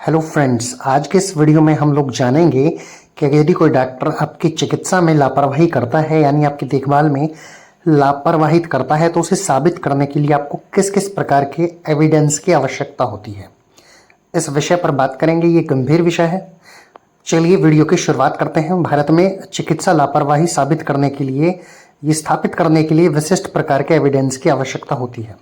Hello friends, आज के इस वीडियो में हम लोग जानेंगे कि यदि कोई डॉक्टर आपकी चिकित्सा में लापरवाही करता है यानी आपकी देखभाल में लापरवाही करता है तो उसे साबित करने के लिए आपको किस किस प्रकार के एविडेंस की आवश्यकता होती है। इस विषय पर बात करेंगे। ये गंभीर विषय है। चलिए वीडियो की शुरुआत करते हैं। भारत में चिकित्सा लापरवाही साबित करने के लिए, ये स्थापित करने के लिए विशिष्ट प्रकार के एविडेंस की आवश्यकता होती है।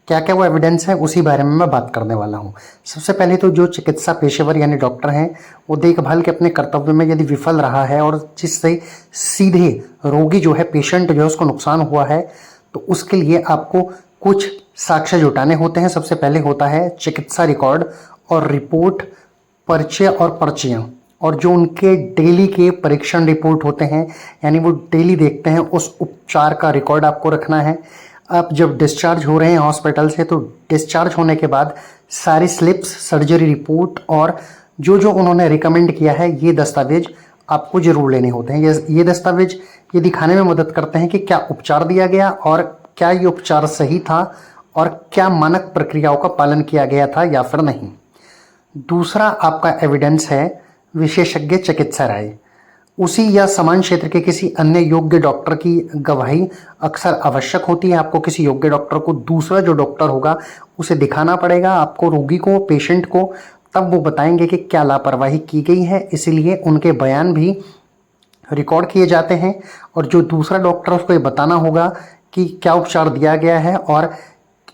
क्या क्या वो एविडेंस है उसी बारे में मैं बात करने वाला हूँ। सबसे पहले तो जो चिकित्सा पेशेवर यानी डॉक्टर हैं वो देखभाल के अपने कर्तव्य में यदि विफल रहा है और जिससे सीधे रोगी जो है, पेशेंट जो है, उसको नुकसान हुआ है तो उसके लिए आपको कुछ साक्ष्य जुटाने होते हैं। सबसे पहले होता है चिकित्सा रिकॉर्ड और रिपोर्ट, पर्चे और पर्चियाँ, और जो उनके डेली के परीक्षण रिपोर्ट होते हैं यानी वो डेली देखते हैं, उस उपचार का रिकॉर्ड आपको रखना है। आप जब डिस्चार्ज हो रहे हैं हॉस्पिटल से तो डिस्चार्ज होने के बाद सारी स्लिप्स, सर्जरी रिपोर्ट और जो जो उन्होंने रिकमेंड किया है ये दस्तावेज आपको जरूर लेने होते हैं। ये दस्तावेज ये दिखाने में मदद करते हैं कि क्या उपचार दिया गया और क्या ये उपचार सही था और क्या मानक प्रक्रियाओं का पालन किया गया था या फिर नहीं। दूसरा आपका एविडेंस है विशेषज्ञ चिकित्सा राय। उसी या समान क्षेत्र के किसी अन्य योग्य डॉक्टर की गवाही अक्सर आवश्यक होती है। आपको किसी योग्य डॉक्टर को दूसरा जो डॉक्टर होगा उसे दिखाना पड़ेगा, आपको रोगी को, पेशेंट को, तब वो बताएंगे कि क्या लापरवाही की गई है। इसीलिए उनके बयान भी रिकॉर्ड किए जाते हैं और जो दूसरा डॉक्टर उसको ये बताना होगा कि क्या उपचार दिया गया है और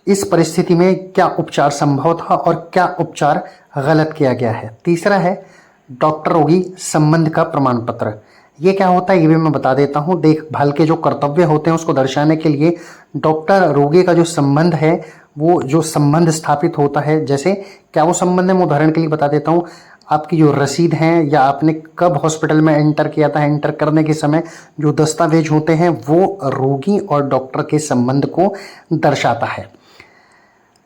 इस परिस्थिति में क्या उपचार संभव था और क्या उपचार गलत किया गया है। तीसरा है डॉक्टर रोगी संबंध का प्रमाण पत्र। ये क्या होता है ये भी मैं बता देता हूँ। देखभाल के जो कर्तव्य होते हैं उसको दर्शाने के लिए डॉक्टर रोगी का जो संबंध है, वो जो संबंध स्थापित होता है, जैसे क्या वो संबंध है, मैं उदाहरण के लिए बता देता हूँ। आपकी जो रसीद है या आपने कब हॉस्पिटल में एंटर किया था, एंटर करने के समय जो दस्तावेज होते हैं वो रोगी और डॉक्टर के संबंध को दर्शाता है।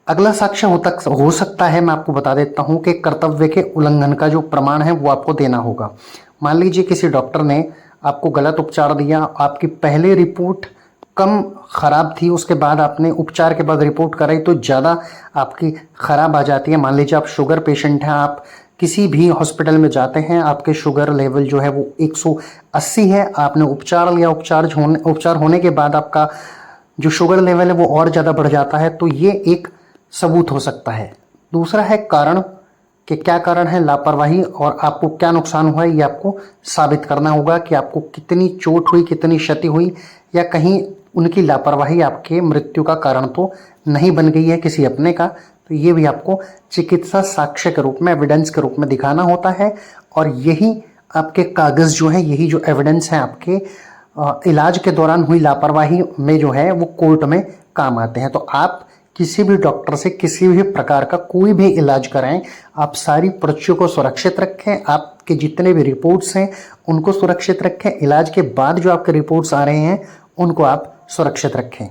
अगला साक्ष्य हो सकता है, मैं आपको बता देता हूं कि कर्तव्य के उल्लंघन का जो प्रमाण है वो आपको देना होगा। मान लीजिए किसी डॉक्टर ने आपको गलत उपचार दिया, आपकी पहले रिपोर्ट कम खराब थी, उसके बाद आपने उपचार के बाद रिपोर्ट कराई तो ज़्यादा आपकी खराब आ जाती है। मान लीजिए आप शुगर पेशेंट हैं, आप किसी भी हॉस्पिटल में जाते हैं, आपके शुगर लेवल जो है वो 180 है, आपने उपचार लिया, उपचार होने के बाद आपका जो शुगर लेवल है वो और ज़्यादा बढ़ जाता है, तो ये एक सबूत हो सकता है। दूसरा है कारण, कि क्या कारण है लापरवाही और आपको क्या नुकसान हुआ है, ये आपको साबित करना होगा कि आपको कितनी चोट हुई, कितनी क्षति हुई, या कहीं उनकी लापरवाही आपके मृत्यु का कारण तो नहीं बन गई है किसी अपने का। तो ये भी आपको चिकित्सा साक्ष्य के रूप में, एविडेंस के रूप में दिखाना होता है और यही आपके कागज जो है, यही जो एविडेंस है आपके इलाज के दौरान हुई लापरवाही में जो है वो कोर्ट में काम आते हैं। तो आप किसी भी डॉक्टर से किसी भी प्रकार का कोई भी इलाज कराएं, आप सारी पर्चियों को सुरक्षित रखें, आपके जितने भी रिपोर्ट्स हैं उनको सुरक्षित रखें, इलाज के बाद जो आपके रिपोर्ट्स आ रहे हैं उनको आप सुरक्षित रखें।